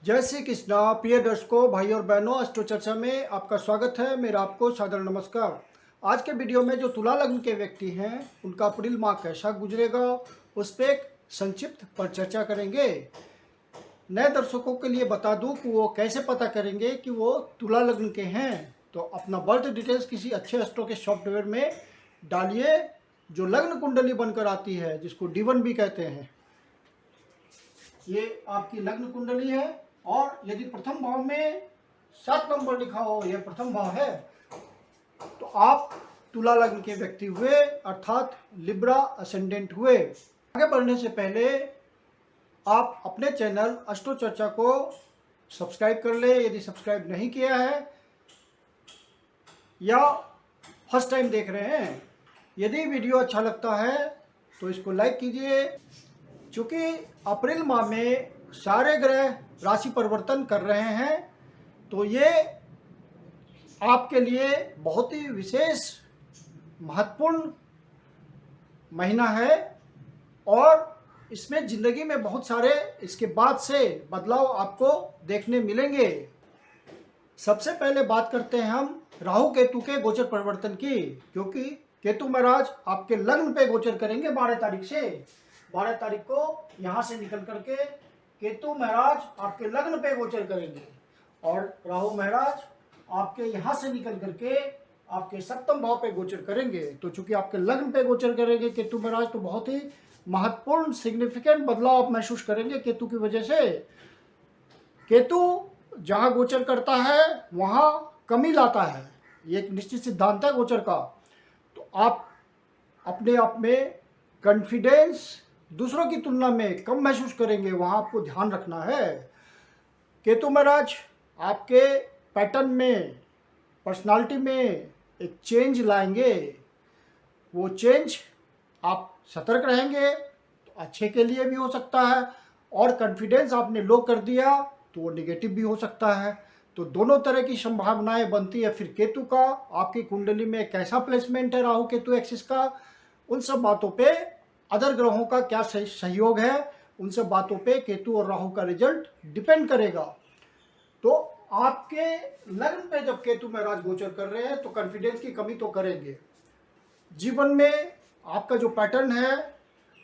जय श्री कृष्णा। प्रिय दर्शकों, भाई और बहनों, अष्टो चर्चा में आपका स्वागत है। मेरा आपको सादर नमस्कार। आज के वीडियो में जो तुला लग्न के व्यक्ति हैं उनका अप्रैल माह कैसा गुजरेगा उस पर एक संक्षिप्त पर चर्चा करेंगे। नए दर्शकों के लिए बता दूं कि वो कैसे पता करेंगे कि वो तुला लग्न के हैं। तो अपना बर्थ डिटेल्स किसी अच्छे एस्ट्रो के सॉफ्टवेयर में डालिए जो लग्न कुंडली बनकर आती है, जिसको D1 भी कहते हैं। ये आपकी लग्न कुंडली है और यदि प्रथम भाव में 7 नंबर लिखा हो, यह प्रथम भाव है, तो आप तुला लग्न के व्यक्ति हुए, अर्थात लिब्रा असेंडेंट हुए। आगे बढ़ने से पहले आप अपने चैनल अष्टो चर्चा को सब्सक्राइब कर ले यदि सब्सक्राइब नहीं किया है या फर्स्ट टाइम देख रहे हैं। यदि वीडियो अच्छा लगता है तो इसको लाइक कीजिए। चूँकि अप्रैल माह में सारे ग्रह राशि परिवर्तन कर रहे हैं तो ये आपके लिए बहुत ही विशेष महत्वपूर्ण महीना है और इसमें ज़िंदगी में बहुत सारे इसके बाद से बदलाव आपको देखने मिलेंगे। सबसे पहले बात करते हैं हम राहु केतु के गोचर परिवर्तन की, क्योंकि केतु महाराज आपके लग्न पे गोचर करेंगे 12 तारीख से। 12 तारीख को यहाँ से निकल करके केतु महाराज आपके लग्न पे गोचर करेंगे और राहु महाराज आपके यहाँ से निकल करके आपके सप्तम भाव पे गोचर करेंगे। तो चूंकि आपके लग्न पे गोचर करेंगे केतु महाराज, तो बहुत ही महत्वपूर्ण सिग्निफिकेंट बदलाव आप महसूस करेंगे केतु की वजह से। केतु जहाँ गोचर करता है वहाँ कमी लाता है, ये एक निश्चित सिद्धांत है गोचर का। तो आप अपने आप में कॉन्फिडेंस दूसरों की तुलना में कम महसूस करेंगे, वहाँ आपको ध्यान रखना है। केतु महाराज आपके पैटर्न में, पर्सनालिटी में एक चेंज लाएंगे। वो चेंज आप सतर्क रहेंगे तो अच्छे के लिए भी हो सकता है, और कॉन्फिडेंस आपने लो कर दिया तो वो नेगेटिव भी हो सकता है। तो दोनों तरह की संभावनाएं बनती है। फिर केतु का आपकी कुंडली में कैसा प्लेसमेंट है राहु केतु एक्सिस का, उन सब बातों पे, अदर ग्रहों का क्या सहयोग है, उन सब बातों पे केतु और राहु का रिजल्ट डिपेंड करेगा। तो आपके लग्न पे जब केतु महाराज गोचर कर रहे हैं तो कॉन्फिडेंस की कमी तो करेंगे। जीवन में आपका जो पैटर्न है,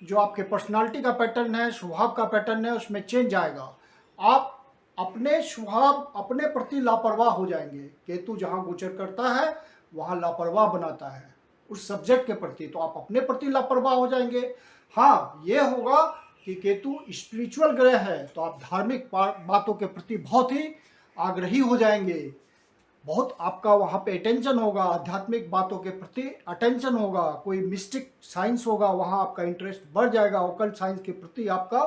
जो आपके पर्सनालिटी का पैटर्न है, स्वभाव का पैटर्न है, उसमें चेंज आएगा। आप अपने स्वभाव, अपने प्रति लापरवाह हो जाएंगे। केतु जहाँ गोचर करता है वहाँ लापरवाह बनाता है उस सब्जेक्ट के प्रति, तो आप अपने प्रति लापरवाह हो जाएंगे। हाँ, ये होगा कि केतु स्पिरिचुअल ग्रह है तो आप धार्मिक बातों के प्रति बहुत ही आग्रही हो जाएंगे। बहुत आपका वहाँ पे अटेंशन होगा, आध्यात्मिक बातों के प्रति अटेंशन होगा, कोई मिस्टिक साइंस होगा, वहाँ आपका इंटरेस्ट बढ़ जाएगा, ओकल्ट साइंस के प्रति आपका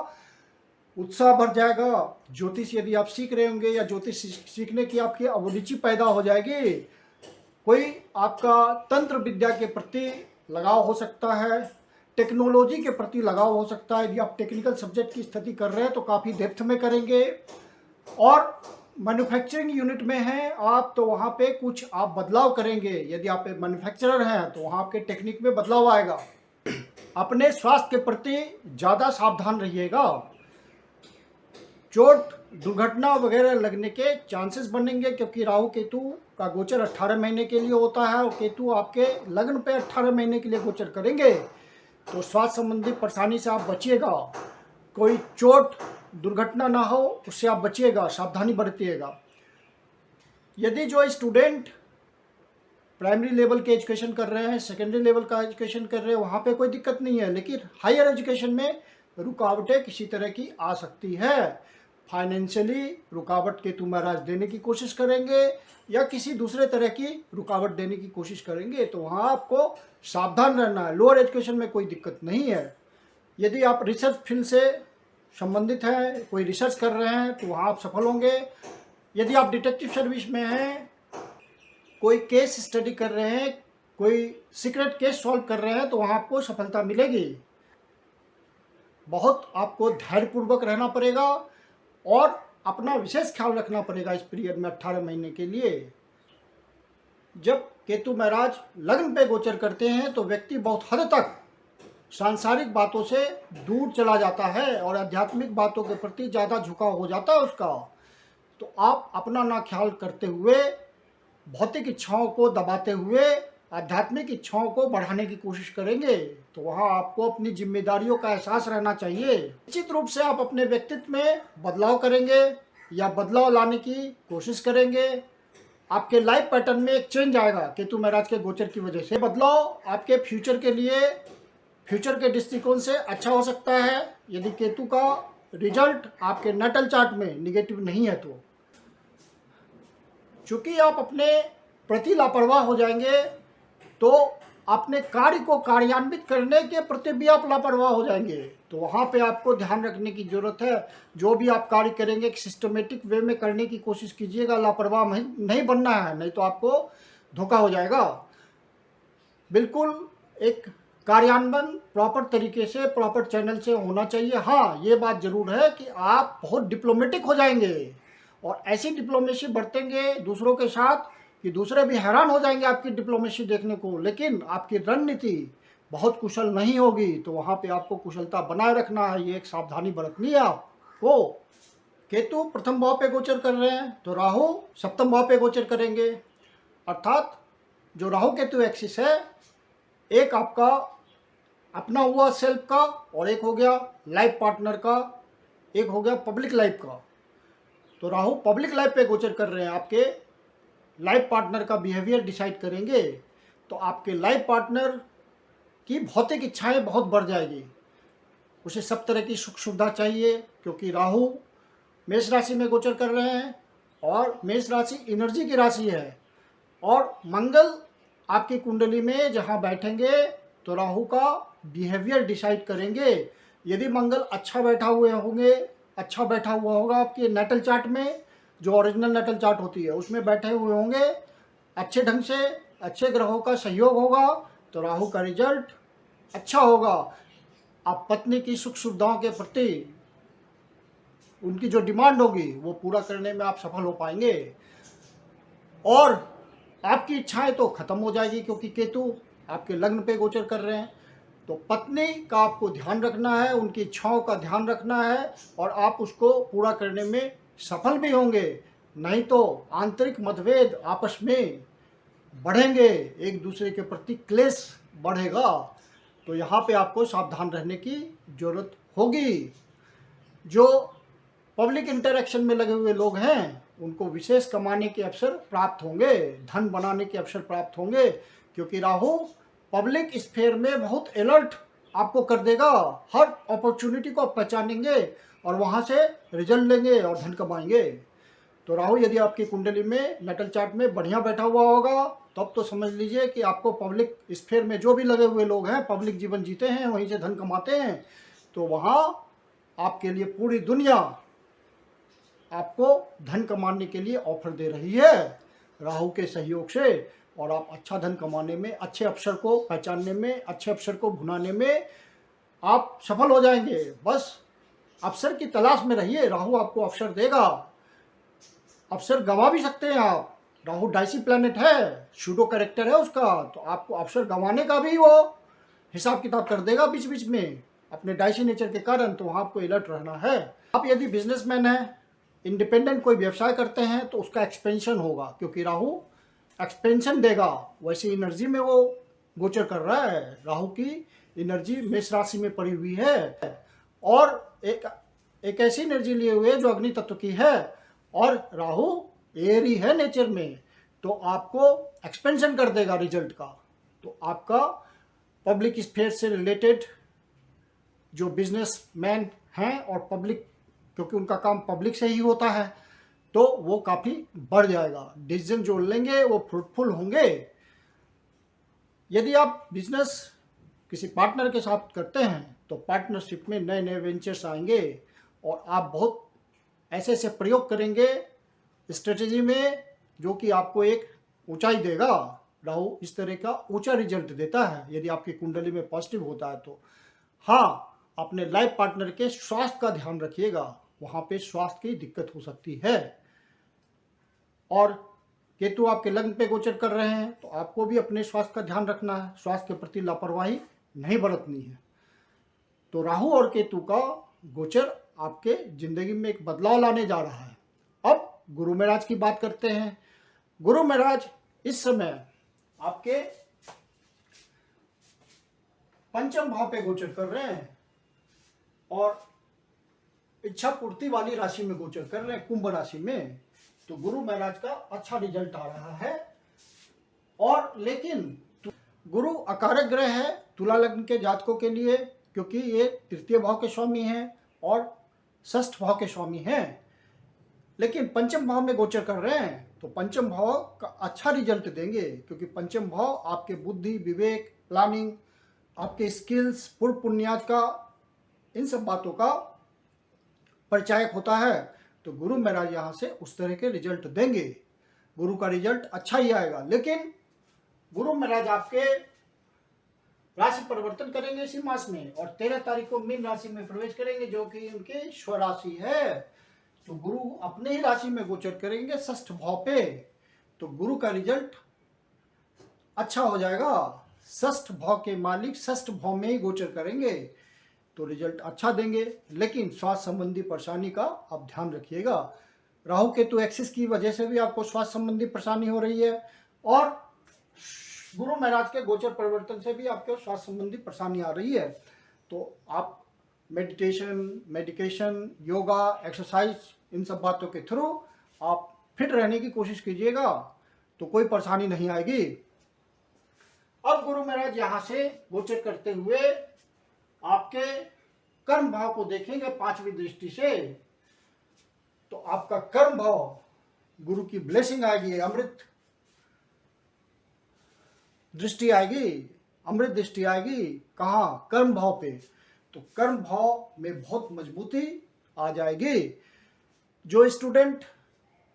उत्साह बढ़ जाएगा। ज्योतिष यदि आप सीख रहे होंगे या ज्योतिष सीखने की आपकी अभिरुचि पैदा हो जाएगी। कोई आपका तंत्र विद्या के प्रति लगाव हो सकता है, टेक्नोलॉजी के प्रति लगाव हो सकता है। यदि आप टेक्निकल सब्जेक्ट की स्टडी कर रहे हैं तो काफ़ी डेप्थ में करेंगे। और मैन्युफैक्चरिंग यूनिट में हैं आप तो वहाँ पे कुछ आप बदलाव करेंगे। यदि आप मैन्युफैक्चरर हैं तो वहाँ आपके टेक्निक में बदलाव आएगा। अपने स्वास्थ्य के प्रति ज़्यादा सावधान रहिएगा। चोट दुर्घटना वगैरह लगने के चांसेस बनेंगे, क्योंकि राहु केतु का गोचर 18 महीने के लिए होता है और केतु आपके लग्न पे 18 महीने के लिए गोचर करेंगे। तो स्वास्थ्य संबंधी परेशानी से आप बचिएगा। कोई चोट दुर्घटना ना हो उससे आप बचिएगा, सावधानी बरतिएगा। यदि जो स्टूडेंट प्राइमरी लेवल के एजुकेशन कर रहे हैं, सेकेंडरी लेवल का एजुकेशन कर रहे हैं, वहाँ पे कोई दिक्कत नहीं है, लेकिन हायर एजुकेशन में रुकावटें किसी तरह की आ सकती है। फाइनेंशियली रुकावट केतु महाराज देने की कोशिश करेंगे या किसी दूसरे तरह की रुकावट देने की कोशिश करेंगे, तो वहाँ आपको सावधान रहना है। लोअर एजुकेशन में कोई दिक्कत नहीं है। यदि आप रिसर्च फील्ड से संबंधित हैं, कोई रिसर्च कर रहे हैं, तो वहाँ आप सफल होंगे। यदि आप डिटेक्टिव सर्विस में हैं, कोई केस स्टडी कर रहे हैं, कोई सीक्रेट केस सॉल्व कर रहे हैं, तो वहाँ आपको सफलता मिलेगी। बहुत आपको धैर्यपूर्वक रहना पड़ेगा और अपना विशेष ख्याल रखना पड़ेगा इस पीरियड में 18 महीने के लिए। जब केतु महाराज लग्न पे गोचर करते हैं तो व्यक्ति बहुत हद तक सांसारिक बातों से दूर चला जाता है और आध्यात्मिक बातों के प्रति ज़्यादा झुकाव हो जाता है उसका। तो आप अपना ना ख्याल करते हुए भौतिक इच्छाओं को दबाते हुए आध्यात्मिक इच्छाओं को बढ़ाने की कोशिश करेंगे, तो वहाँ आपको अपनी जिम्मेदारियों का एहसास रहना चाहिए। निश्चित रूप से आप अपने व्यक्तित्व में बदलाव करेंगे या बदलाव लाने की कोशिश करेंगे। आपके लाइफ पैटर्न में एक चेंज आएगा केतु महाराज के गोचर की वजह से। बदलाव आपके फ्यूचर के लिए, फ्यूचर के दृष्टिकोण से अच्छा हो सकता है यदि केतु का रिजल्ट आपके नटल चार्ट में निगेटिव नहीं है तो। चूंकि आप अपने प्रति लापरवाह हो जाएंगे तो अपने कार्य को कार्यान्वित करने के प्रति भी आप लापरवाह हो जाएंगे, तो वहाँ पे आपको ध्यान रखने की ज़रूरत है। जो भी आप कार्य करेंगे एक सिस्टमेटिक वे में करने की कोशिश कीजिएगा, लापरवाह नहीं बनना है, नहीं तो आपको धोखा हो जाएगा। बिल्कुल एक कार्यान्वयन प्रॉपर तरीके से, प्रॉपर चैनल से होना चाहिए। हाँ, ये बात ज़रूर है कि आप बहुत डिप्लोमेटिक हो जाएंगे और ऐसी डिप्लोमेसी बरतेंगे दूसरों के साथ कि दूसरे भी हैरान हो जाएंगे आपकी डिप्लोमेसी देखने को, लेकिन आपकी रणनीति बहुत कुशल नहीं होगी, तो वहाँ पे आपको कुशलता बनाए रखना है। ये एक सावधानी बरतनी है आपको। केतु प्रथम भाव पे गोचर कर रहे हैं तो राहु सप्तम भाव पे गोचर करेंगे, अर्थात जो राहु केतु एक्सिस है, एक आपका अपना हुआ सेल्फ का और एक हो गया लाइफ पार्टनर का, एक हो गया पब्लिक लाइफ का। तो राहु पब्लिक लाइफ पे गोचर कर रहे हैं, आपके लाइफ पार्टनर का बिहेवियर डिसाइड करेंगे, तो आपके लाइफ पार्टनर की भौतिक इच्छाएं बहुत बढ़ जाएगी। उसे सब तरह की सुख सुविधा चाहिए, क्योंकि राहु मेष राशि में गोचर कर रहे हैं और मेष राशि एनर्जी की राशि है, और मंगल आपकी कुंडली में जहां बैठेंगे तो राहु का बिहेवियर डिसाइड करेंगे। यदि मंगल अच्छा बैठा हुआ होगा आपके नेटल चार्ट में, जो ओरिजिनल नेटल चार्ट होती है उसमें बैठे हुए होंगे, अच्छे ढंग से अच्छे ग्रहों का सहयोग होगा, तो राहु का रिजल्ट अच्छा होगा। आप पत्नी की सुख सुविधाओं के प्रति उनकी जो डिमांड होगी वो पूरा करने में आप सफल हो पाएंगे, और आपकी इच्छाएं तो खत्म हो जाएगी क्योंकि केतु आपके लग्न पे गोचर कर रहे हैं। तो पत्नी का आपको ध्यान रखना है, उनकी इच्छाओं का ध्यान रखना है, और आप उसको पूरा करने में सफल भी होंगे। नहीं तो आंतरिक मतभेद आपस में बढ़ेंगे, एक दूसरे के प्रति क्लेश बढ़ेगा, तो यहाँ पे आपको सावधान रहने की जरूरत होगी। जो पब्लिक इंटरेक्शन में लगे हुए लोग हैं उनको विशेष कमाने के अवसर प्राप्त होंगे, धन बनाने के अवसर प्राप्त होंगे, क्योंकि राहु पब्लिक स्फेयर में बहुत अलर्ट आपको कर देगा। हर अपॉर्चुनिटी को आप पहचानेंगे और वहाँ से रिजल्ट लेंगे और धन कमाएंगे। तो राहु यदि आपकी कुंडली में नटल चार्ट में बढ़िया बैठा हुआ होगा, तब तो समझ लीजिए कि आपको पब्लिक स्फेयर में जो भी लगे हुए लोग हैं, पब्लिक जीवन जीते हैं, वहीं से धन कमाते हैं, तो वहाँ आपके लिए पूरी दुनिया आपको धन कमाने के लिए ऑफर दे रही है राहु के सहयोग से, और आप अच्छा धन कमाने में, अच्छे अवसर को पहचानने में, अच्छे अवसर को भुनाने में आप सफल हो जाएंगे। बस अवसर की तलाश में रहिए, राहु आपको अवसर देगा। अवसर गंवा भी सकते हैं आप, राहु डाइसी प्लैनेट है, शूडो कैरेक्टर है उसका, तो आपको अवसर गंवाने का भी वो हिसाब किताब कर देगा बीच बीच में अपने डाइसी नेचर के कारण, तो वहाँ आपको अलर्ट रहना है। आप यदि बिजनेसमैन हैं, इंडिपेंडेंट कोई व्यवसाय करते हैं, तो उसका एक्सपेंशन होगा, क्योंकि राहु एक्सपेंशन देगा। वैसी एनर्जी में वो गोचर कर रहा है, राहु की एनर्जी मेष राशि में पड़ी हुई है, और एक ऐसी एनर्जी लिए हुए जो अग्नि तत्व की है, और राहु एरी है नेचर में, तो आपको एक्सपेंशन कर देगा रिजल्ट का। तो आपका पब्लिक स्फेयर से रिलेटेड जो बिजनेसमैन हैं और पब्लिक, क्योंकि उनका काम पब्लिक से ही होता है, तो वो काफ़ी बढ़ जाएगा। डिसीजन जो लेंगे वो फ्रूटफुल होंगे। यदि आप बिजनेस किसी पार्टनर के साथ करते हैं तो पार्टनरशिप में नए नए वेंचर्स आएंगे, और आप बहुत ऐसे ऐसे प्रयोग करेंगे स्ट्रेटेजी में जो कि आपको एक ऊंचाई देगा। राहु इस तरह का ऊंचा रिजल्ट देता है यदि आपकी कुंडली में पॉजिटिव होता है तो। हाँ, अपने लाइफ पार्टनर के स्वास्थ्य का ध्यान रखिएगा, वहाँ पे स्वास्थ्य की दिक्कत हो सकती है। और केतु आपके लग्न पे गोचर कर रहे हैं, तो आपको भी अपने स्वास्थ्य का ध्यान रखना है, स्वास्थ्य के प्रति लापरवाही नहीं बरतनी है। तो राहु और केतु का गोचर आपके जिंदगी में एक बदलाव लाने जा रहा है। अब गुरु महाराज की बात करते हैं। गुरु महाराज इस समय आपके पंचम भाव पे गोचर कर रहे हैं और इच्छा पूर्ति वाली राशि में गोचर कर रहे हैं, कुंभ राशि में। तो गुरु महाराज का अच्छा रिजल्ट आ रहा है। और लेकिन गुरु अकारक ग्रह है तुला लग्न के जातकों के लिए, क्योंकि ये तृतीय भाव के स्वामी हैं और षष्ठ भाव के स्वामी हैं। लेकिन पंचम भाव में गोचर कर रहे हैं तो पंचम भाव का अच्छा रिजल्ट देंगे, क्योंकि पंचम भाव आपके बुद्धि, विवेक, प्लानिंग, आपके स्किल्स, पूर्व पुण्याज का, इन सब बातों का परिचायक होता है। तो गुरु महाराज यहाँ से उस तरह के रिजल्ट देंगे। गुरु का रिजल्ट अच्छा ही आएगा। लेकिन गुरु महाराज आपके राशि परिवर्तन करेंगे इसी मास में और 13 तारीख को मीन राशि में प्रवेश करेंगे, जो कि उनकी स्वराशि है। तो गुरु अपने ही राशि में गोचर करेंगे षष्ठ भाव पे। तो गुरु का रिजल्ट अच्छा हो जाएगा। षष्ठ भाव के मालिक षष्ठ भाव में ही गोचर करेंगे तो रिजल्ट अच्छा देंगे। लेकिन स्वास्थ्य संबंधी परेशानी का आप ध्यान रखिएगा। राहु केतु एक्सिस की वजह से भी आपको स्वास्थ्य संबंधी परेशानी हो रही है और गुरु महाराज के गोचर परिवर्तन से भी आपके स्वास्थ्य संबंधी परेशानी आ रही है। तो आप मेडिकेशन, योगा, एक्सरसाइज, इन सब बातों के थ्रू आप फिट रहने की कोशिश कीजिएगा तो कोई परेशानी नहीं आएगी। अब गुरु महाराज यहाँ से गोचर करते हुए आपके कर्म भाव को देखेंगे 5वीं दृष्टि से। तो आपका कर्म भाव, गुरु की ब्लेसिंग आएगी, अमृत दृष्टि आएगी, अमृत दृष्टि आएगी। कहाँ? कर्म भाव पे। तो कर्म भाव में बहुत मजबूती आ जाएगी। जो स्टूडेंट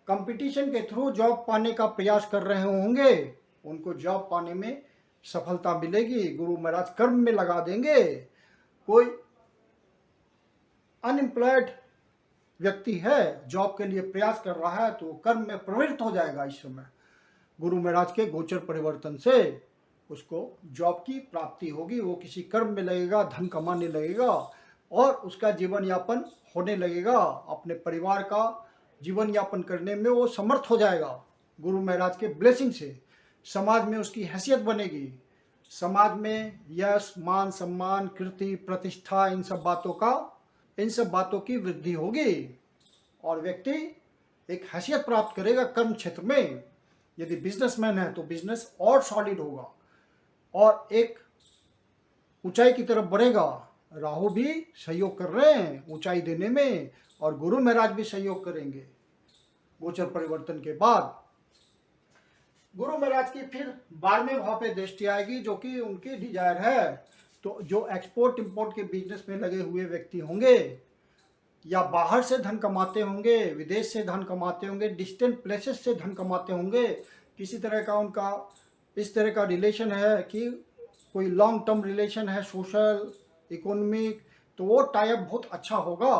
कंपटीशन के थ्रू जॉब पाने का प्रयास कर रहे होंगे उनको जॉब पाने में सफलता मिलेगी। गुरु महाराज कर्म में लगा देंगे। कोई अनएम्प्लॉयड व्यक्ति है, जॉब के लिए प्रयास कर रहा है, तो कर्म में प्रवृत्त हो जाएगा इस समय। गुरु महाराज के गोचर परिवर्तन से उसको जॉब की प्राप्ति होगी। वो किसी कर्म में लगेगा, धन कमाने लगेगा और उसका जीवन यापन होने लगेगा। अपने परिवार का जीवन यापन करने में वो समर्थ हो जाएगा। गुरु महाराज के ब्लेसिंग से समाज में उसकी हैसियत बनेगी। समाज में यश, मान, सम्मान, कीर्ति, प्रतिष्ठा, इन सब बातों की वृद्धि होगी और व्यक्ति एक हैसियत प्राप्त करेगा कर्म क्षेत्र में। यदि बिजनेसमैन है तो बिजनेस और सॉलिड होगा और एक ऊंचाई की तरफ बढ़ेगा। राहु भी सहयोग कर रहे हैं ऊंचाई देने में और गुरु महाराज भी सहयोग करेंगे गोचर परिवर्तन के बाद। गुरु महाराज की फिर 12वें भाव पे दृष्टि आएगी, जो कि उनकी डिजायर है। तो जो एक्सपोर्ट इंपोर्ट के बिजनेस में लगे हुए व्यक्ति होंगे या बाहर से धन कमाते होंगे, विदेश से धन कमाते होंगे, डिस्टेंट प्लेसेस से धन कमाते होंगे, किसी तरह का उनका इस तरह का रिलेशन है कि कोई लॉन्ग टर्म रिलेशन है, सोशल, इकोनॉमिक, तो वो टाई अप बहुत अच्छा होगा।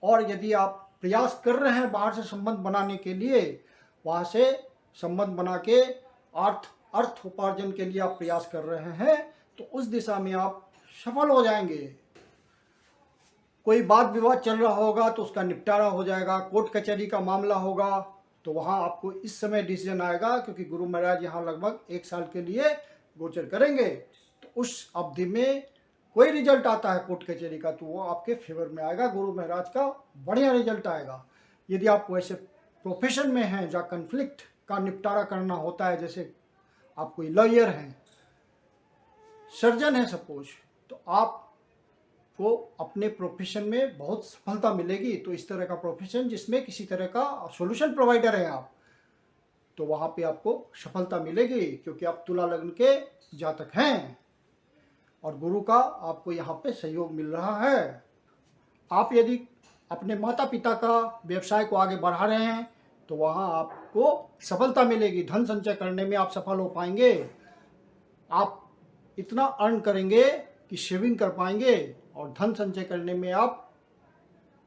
और यदि आप प्रयास कर रहे हैं बाहर से संबंध बनाने के लिए, वहाँ से संबंध बना के अर्थ उपार्जन के लिए आप प्रयास कर रहे हैं, तो उस दिशा में आप सफल हो जाएंगे। कोई वाद विवाद चल रहा होगा तो उसका निपटारा हो जाएगा। कोर्ट कचहरी का मामला होगा तो वहाँ आपको इस समय डिसीजन आएगा, क्योंकि गुरु महाराज यहाँ लगभग 1 साल के लिए गोचर करेंगे। तो उस अवधि में कोई रिजल्ट आता है कोर्ट कचहरी का तो वो आपके फेवर में आएगा। गुरु महाराज का बढ़िया रिजल्ट आएगा। यदि आप वैसे प्रोफेशन में हैं जहाँ कन्फ्लिक्ट का निपटारा करना होता है, जैसे आप कोई लॉयर हैं, सर्जन है सपोज, तो आपको अपने प्रोफेशन में बहुत सफलता मिलेगी। तो इस तरह का प्रोफेशन जिसमें किसी तरह का सॉल्यूशन प्रोवाइडर है आप, तो वहाँ पे आपको सफलता मिलेगी, क्योंकि आप तुला लग्न के जातक हैं और गुरु का आपको यहाँ पे सहयोग मिल रहा है। आप यदि अपने माता पिता का व्यवसाय को आगे बढ़ा रहे हैं तो वहाँ आपको सफलता मिलेगी। धन संचय करने में आप सफल हो पाएंगे। आप इतना अर्न करेंगे कि सेविंग कर पाएंगे और धन संचय करने में आप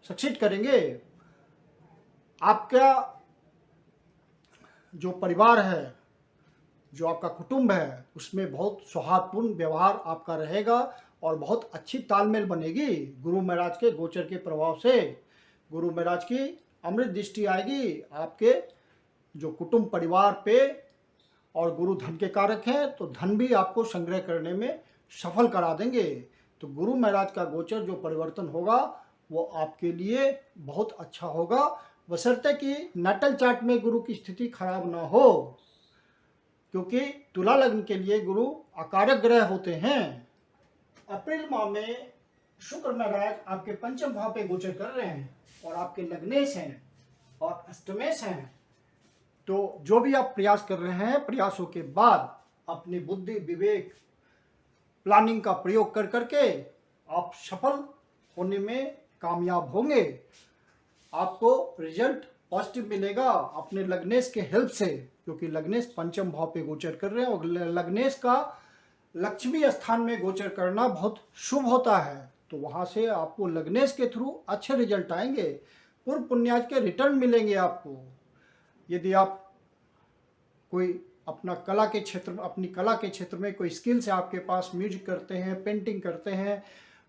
सक्सीड करेंगे। आपका जो परिवार है, जो आपका कुटुंब है, उसमें बहुत सौहार्दपूर्ण व्यवहार आपका रहेगा और बहुत अच्छी तालमेल बनेगी गुरु महाराज के गोचर के प्रभाव से। गुरु महाराज की अमृत दृष्टि आएगी आपके जो कुटुंब परिवार पे, और गुरु धन के कारक हैं तो धन भी आपको संग्रह करने में सफल करा देंगे। तो गुरु महाराज का गोचर जो परिवर्तन होगा वो आपके लिए बहुत अच्छा होगा, बशर्ते कि नाटल चार्ट में गुरु की स्थिति खराब ना हो, क्योंकि तुला लग्न के लिए गुरु अकारक ग्रह होते हैं। अप्रैल माह में शुक्र महाराज आपके पंचम भाव पे गोचर कर रहे हैं और आपके लग्नेश हैं और अष्टमेश हैं। तो जो भी आप प्रयास कर रहे हैं, प्रयासों के बाद अपनी बुद्धि विवेक प्लानिंग का प्रयोग कर करके आप सफल होने में कामयाब होंगे। आपको रिजल्ट पॉजिटिव मिलेगा अपने लग्नेश के हेल्प से, क्योंकि लग्नेश पंचम भाव पे गोचर कर रहे हैं और लग्नेश का लक्ष्मी स्थान में गोचर करना बहुत शुभ होता है। तो वहाँ से आपको लग्नेश के थ्रू अच्छे रिजल्ट आएंगे, पूर्व पुण्याज के रिटर्न मिलेंगे आपको। यदि आप कोई अपनी कला के क्षेत्र में कोई स्किल्स है आपके पास, म्यूजिक करते हैं, पेंटिंग करते हैं,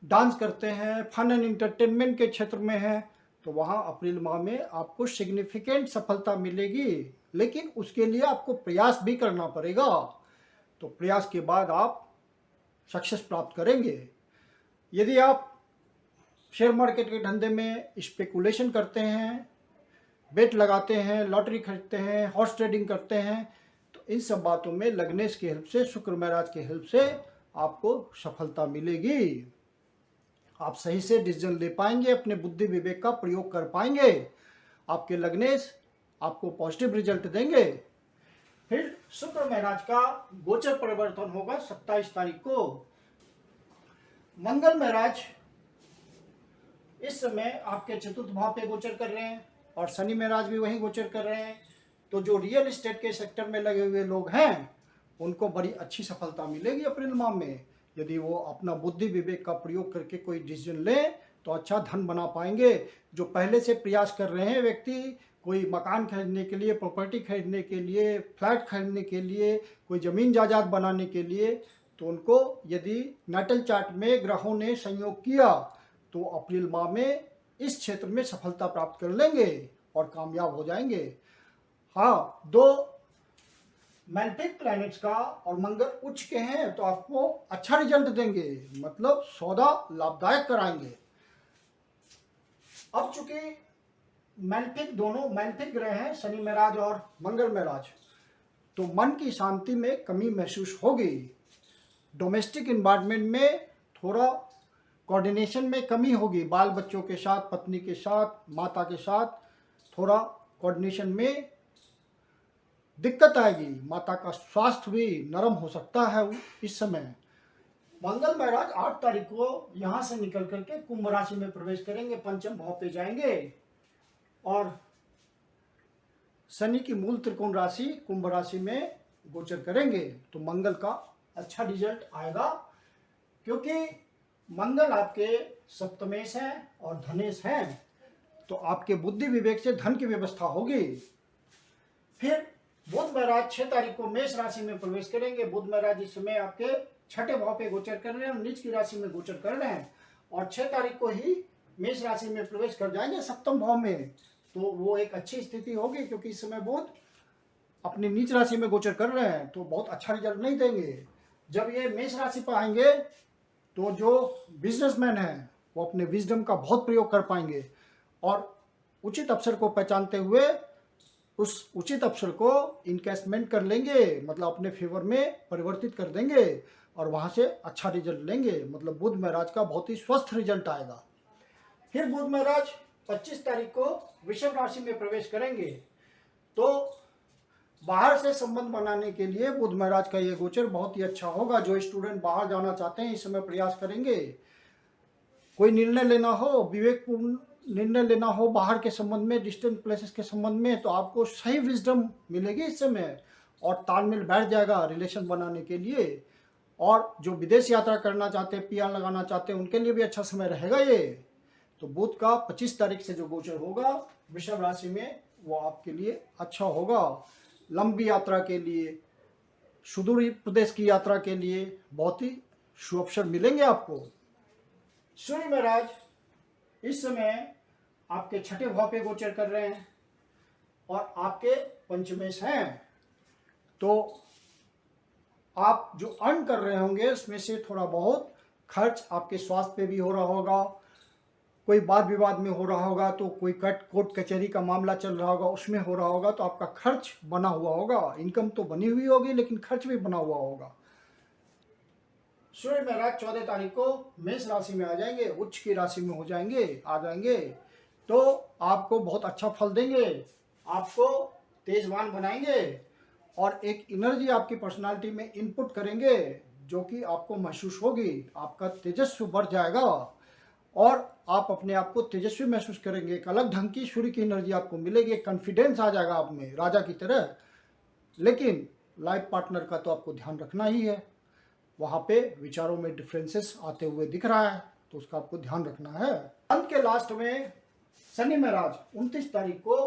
डांस करते हैं, फन एंड एंटरटेनमेंट के क्षेत्र में है, तो वहाँ अप्रैल माह में आपको सिग्निफिकेंट सफलता मिलेगी। लेकिन उसके लिए आपको प्रयास भी करना पड़ेगा, तो प्रयास के बाद आप सक्सेस प्राप्त करेंगे। यदि आप शेयर मार्केट के धंधे में स्पेकुलेशन करते हैं, बेट लगाते हैं, लॉटरी खरीदते हैं, हॉर्स ट्रेडिंग करते हैं, तो इन सब बातों में लग्नेश की हेल्प से, शुक्र महाराज की हेल्प से आपको सफलता मिलेगी। आप सही से डिसीजन ले पाएंगे, अपने बुद्धि विवेक का प्रयोग कर पाएंगे, आपके लग्नेश आपको पॉजिटिव रिजल्ट देंगे। फिर शुक्र महाराज का गोचर परिवर्तन होगा 27 तारीख को। मंगल महाराज इस समय आपके चतुर्थ भाव पे गोचर कर रहे हैं और शनि महाराज भी वहीं गोचर कर रहे हैं। तो जो रियल एस्टेट के सेक्टर में लगे हुए लोग हैं उनको बड़ी अच्छी सफलता मिलेगी अप्रैल माह में। यदि वो अपना बुद्धि विवेक का प्रयोग करके कोई डिसीजन लें तो अच्छा धन बना पाएंगे। जो पहले से प्रयास कर रहे हैं व्यक्ति, कोई मकान खरीदने के लिए, प्रॉपर्टी खरीदने के लिए, फ्लैट खरीदने के लिए, कोई ज़मीन जायदाद बनाने के लिए, तो उनको यदि नाटल चार्ट में ग्रहों ने संयोग किया तो अप्रैल माह में इस क्षेत्र में सफलता प्राप्त कर लेंगे और कामयाब हो जाएंगे। हाँ, 2 मैग्नेटिक प्लैनेट्स का और मंगल उच्च के हैं तो आपको अच्छा रिजल्ट देंगे, मतलब सौदा लाभदायक कराएंगे। अब चूंकि दोनों मैग्नेटिक ग्रह हैं, शनि महाराज और मंगल महाराज, तो मन की शांति में कमी महसूस होगी। डोमेस्टिक इन्वायरमेंट में थोड़ा कोऑर्डिनेशन में कमी होगी, बाल बच्चों के साथ, पत्नी के साथ, माता के साथ थोड़ा कोऑर्डिनेशन में दिक्कत आएगी। माता का स्वास्थ्य भी नरम हो सकता है इस समय। मंगल महाराज 8 तारीख को यहाँ से निकल करके कुंभ राशि में प्रवेश करेंगे, पंचम भाव पे जाएंगे और शनि की मूल त्रिकोण राशि कुंभ राशि में गोचर करेंगे। तो मंगल का अच्छा रिजल्ट आएगा, क्योंकि मंगल आपके सप्तमेश हैं और धनेश हैं, तो आपके बुद्धि विवेक से धन की व्यवस्था होगी। फिर बुध महाराज 6 तारीख को मेष राशि में प्रवेश करेंगे। बुध महाराज इस समय आपके छठे भाव पे गोचर कर रहे हैं और नीच की राशि में गोचर कर रहे हैं और 6 तारीख को ही मेष राशि में प्रवेश कर जाएंगे सप्तम भाव में। तो वो एक अच्छी स्थिति होगी, क्योंकि इस समय बुध अपनी नीच राशि में गोचर कर रहे हैं तो बहुत अच्छा रिजल्ट नहीं देंगे। जब ये मेष राशि पर आएंगे तो जो बिजनेसमैन हैं वो अपने विजडम का बहुत प्रयोग कर पाएंगे और उचित अवसर को पहचानते हुए उस उचित अवसर को इनकेसमेंट कर लेंगे, मतलब अपने फेवर में परिवर्तित कर देंगे और वहाँ से अच्छा रिजल्ट लेंगे। मतलब बुध महाराज का बहुत ही स्वस्थ रिजल्ट आएगा। फिर बुध महाराज 25 तारीख को वृषभ राशि में प्रवेश करेंगे। तो बाहर से संबंध बनाने के लिए बुध महाराज का ये गोचर बहुत ही अच्छा होगा। जो स्टूडेंट बाहर जाना चाहते हैं इस समय प्रयास करेंगे। कोई निर्णय लेना हो, विवेकपूर्ण निर्णय लेना हो बाहर के संबंध में, डिस्टेंट प्लेसेस के संबंध में, तो आपको सही विजडम मिलेगी इस समय और तालमेल बैठ जाएगा रिलेशन बनाने के लिए। और जो विदेश यात्रा करना चाहते हैं, पीआर लगाना चाहते हैं, उनके लिए भी अच्छा समय रहेगा ये। तो बुध का 25 तारीख से जो गोचर होगा वृषभ राशि में वो आपके लिए अच्छा होगा। लंबी यात्रा के लिए, सुदूर प्रदेश की यात्रा के लिए बहुत ही शुभ अवसर मिलेंगे आपको। सूर्य महाराज इस समय आपके छठे भाव पे गोचर कर रहे हैं और आपके पंचमेश हैं, तो आप जो अर्न कर रहे होंगे उसमें से थोड़ा बहुत खर्च आपके स्वास्थ्य पे भी हो रहा होगा, कोई वाद विवाद में हो रहा होगा, तो कोई कोर्ट कचहरी का मामला चल रहा होगा उसमें हो रहा होगा, तो आपका खर्च बना हुआ होगा। इनकम तो बनी हुई होगी लेकिन खर्च भी बना हुआ होगा। सूर्य महाराज 14 तारीख को मेष राशि में आ जाएंगे, उच्च की राशि में आ जाएंगे, तो आपको बहुत अच्छा फल देंगे, आपको तेजवान बनाएंगे और एक एनर्जी आपकी पर्सनालिटी में इनपुट करेंगे जो कि आपको महसूस होगी। आपका तेजस्व बढ़ जाएगा और आप अपने आप को तेजस्वी महसूस करेंगे। एक अलग ढंग की सूर्य की एनर्जी आपको मिलेगी, कॉन्फिडेंस आ जाएगा आप में राजा की तरह। लेकिन लाइफ पार्टनर का तो आपको ध्यान रखना ही है, वहाँ पे विचारों में डिफरेंसेस आते हुए दिख रहा है, तो उसका आपको ध्यान रखना है। अंत के लास्ट में शनि महाराज 29 तारीख को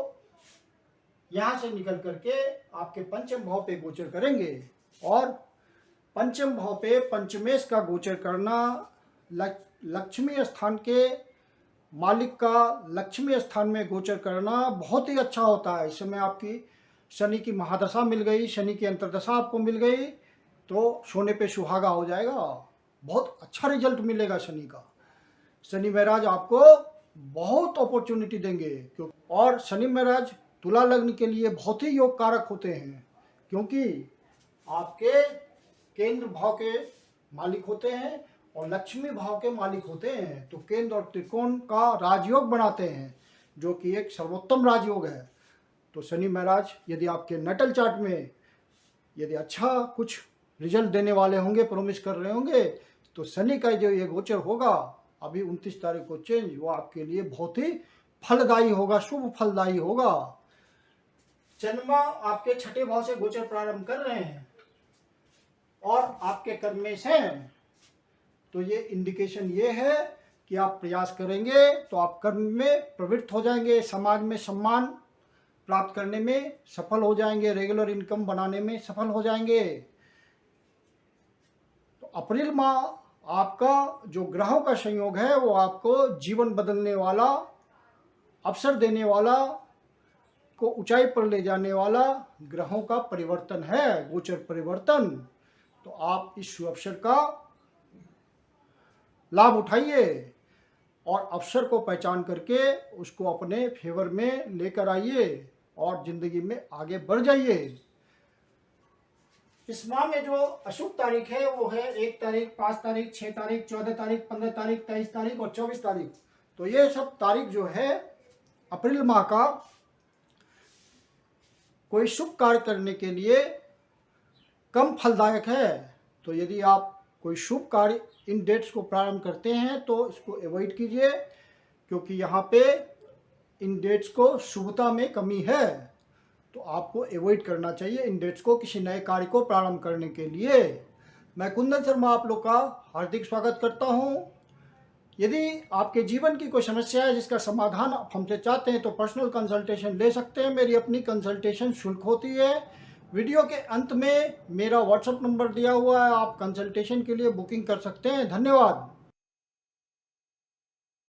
यहाँ से निकल करके आपके पंचम भाव पे गोचर करेंगे और पंचम भाव पे पंचमेश का गोचर करना लक्ष्मी स्थान के मालिक का लक्ष्मी स्थान में गोचर करना बहुत ही अच्छा होता है। इस समय आपकी शनि की महादशा मिल गई, शनि की अंतर्दशा आपको मिल गई, तो सोने पे सुहागा हो जाएगा, बहुत अच्छा रिजल्ट मिलेगा शनि का। शनि महाराज आपको बहुत अपॉर्चुनिटी देंगे और शनि महाराज तुला लग्न के लिए बहुत ही योग कारक होते हैं, क्योंकि आपके केंद्र भाव के मालिक होते हैं और लक्ष्मी भाव के मालिक होते हैं, तो केंद्र और त्रिकोण का राजयोग बनाते हैं जो कि एक सर्वोत्तम राजयोग है। तो शनि महाराज यदि आपके नटल चार्ट में यदि अच्छा कुछ रिजल्ट देने वाले होंगे, प्रोमिस कर रहे होंगे, तो शनि का जो ये गोचर होगा अभी 29 तारीख को चेंज, वो आपके लिए बहुत ही फलदायी होगा, शुभ फलदायी होगा। चंद्रमा आपके छठे भाव से गोचर प्रारंभ कर रहे हैं और आपके कर्म में हैं, तो ये इंडिकेशन ये है कि आप प्रयास करेंगे तो आप कर्म में प्रवृत्त हो जाएंगे, समाज में सम्मान प्राप्त करने में सफल हो जाएंगे, रेगुलर इनकम बनाने में सफल हो जाएंगे। तो अप्रैल माह आपका जो ग्रहों का संयोग है वो आपको जीवन बदलने वाला, अवसर देने वाला, को ऊंचाई पर ले जाने वाला ग्रहों का परिवर्तन है, गोचर परिवर्तन। तो आप इस अवसर का लाभ उठाइए और अवसर को पहचान करके उसको अपने फेवर में लेकर आइए और जिंदगी में आगे बढ़ जाइए। इस माह में जो अशुभ तारीख है वो है 1 तारीख, 5 तारीख, 6 तारीख, 14 तारीख, 15 तारीख, 23 तारीख और 24 तारीख। तो ये सब तारीख जो है अप्रैल माह का कोई शुभ कार्य करने के लिए कम फलदायक है। तो यदि आप कोई शुभ कार्य इन डेट्स को प्रारंभ करते हैं तो इसको अवॉइड कीजिए, क्योंकि यहाँ पे इन डेट्स को शुभता में कमी है, तो आपको अवॉइड करना चाहिए इन डेट्स को किसी नए कार्य को प्रारंभ करने के लिए। मैं कुंदन शर्मा आप लोग का हार्दिक स्वागत करता हूँ। यदि आपके जीवन की कोई समस्या है जिसका समाधान आप हमसे चाहते हैं तो पर्सनल कंसल्टेशन ले सकते हैं। मेरी अपनी कंसल्टेशन शुल्क होती है। वीडियो के अंत में मेरा व्हाट्सएप नंबर दिया हुआ है, आप कंसल्टेशन के लिए बुकिंग कर सकते हैं। धन्यवाद।